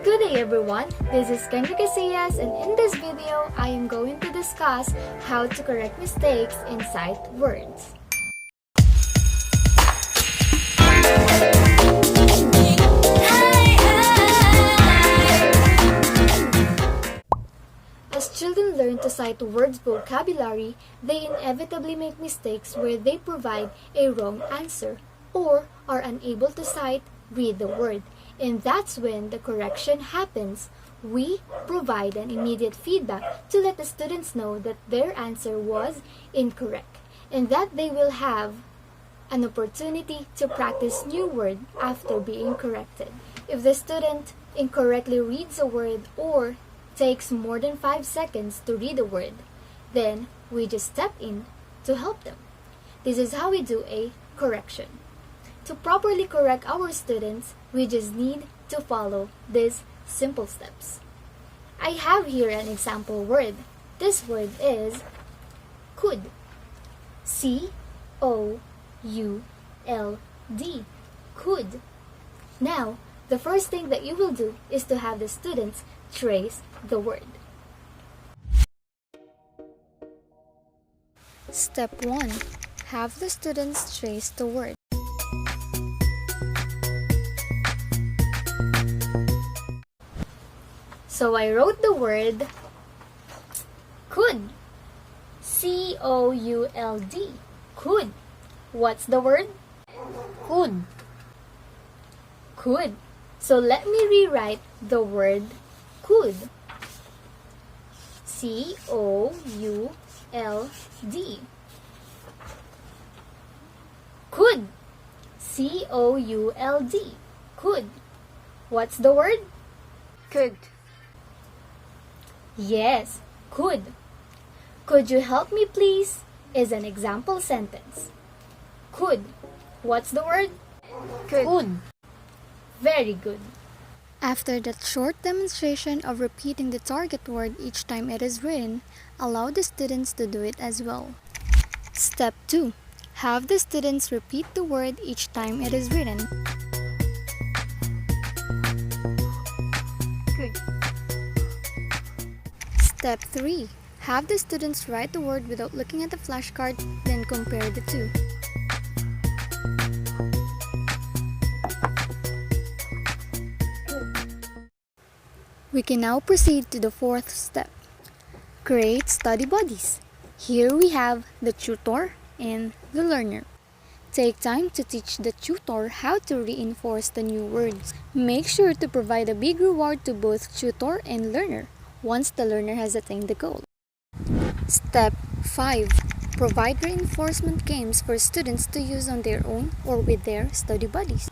Good day everyone, this is Kendra Gacias, and in this video, I am going to discuss how to correct mistakes in sight words. As children learn to cite words vocabulary, they inevitably make mistakes where they provide a wrong answer or are unable to read the word. And that's when the correction happens. We provide an immediate feedback to let the students know that their answer was incorrect and that they will have an opportunity to practice new word after being corrected. If the student incorrectly reads a word or takes more than 5 seconds to read a word, then we just step in to help them. This is how we do a correction. To properly correct our students, we just need to follow these simple steps. I have here an example word. This word is could. C-O-U-L-D. Could. Now, the first thing that you will do is to have the students trace the word. Step 1. Have the students trace the word. So I wrote the word could. C-O-U-L-D. Could. What's the word? Could. Could. So let me rewrite the word could. C-O-U-L-D. Could. C-O-U-L-D. Could. What's the word? Could. Yes, could. Could you help me please? Is an example sentence. Could. What's the word? Could. Very good. After that short demonstration of repeating the target word each time it is written, allow the students to do it as well. Step 2. Have the students repeat the word each time it is written. Could. Step 3. Have the students write the word without looking at the flashcard, then compare the two. We can now proceed to the fourth step. Create study buddies. Here we have the tutor and the learner. Take time to teach the tutor how to reinforce the new words. Make sure to provide a big reward to both tutor and learner once the learner has attained the goal. Step 5. Provide reinforcement games for students to use on their own or with their study buddies.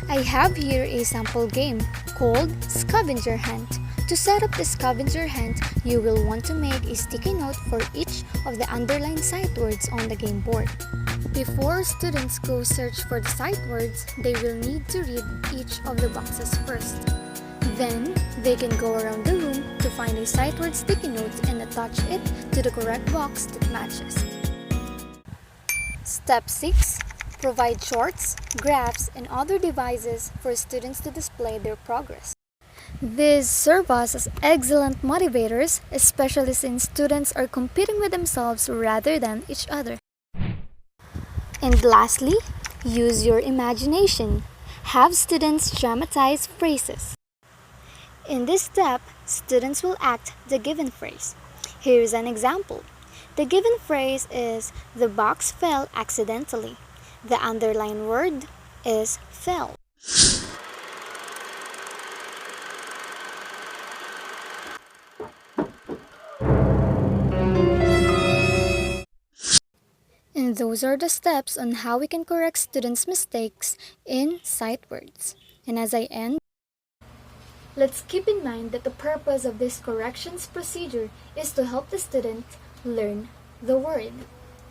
I have here a sample game called Scavenger Hunt. To set up the scavenger hunt, you will want to make a sticky note for each of the underlined sight words on the game board. Before students go search for the sight words, they will need to read each of the boxes first. Then, they can go around the room to find a sight word sticky note and attach it to the correct box that matches. Step 6. Provide charts, graphs, and other devices for students to display their progress. These serve us as excellent motivators, especially since students are competing with themselves rather than each other. And lastly, use your imagination. Have students dramatize phrases. In this step, students will act the given phrase. Here is an example. The given phrase is, the box fell accidentally. The underlined word is fell. And those are the steps on how we can correct students' mistakes in sight words. And as I end, let's keep in mind that the purpose of this corrections procedure is to help the student learn the word,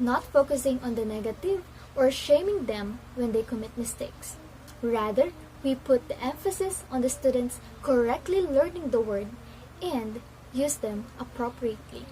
not focusing on the negative or shaming them when they commit mistakes. Rather, we put the emphasis on the students correctly learning the word and use them appropriately.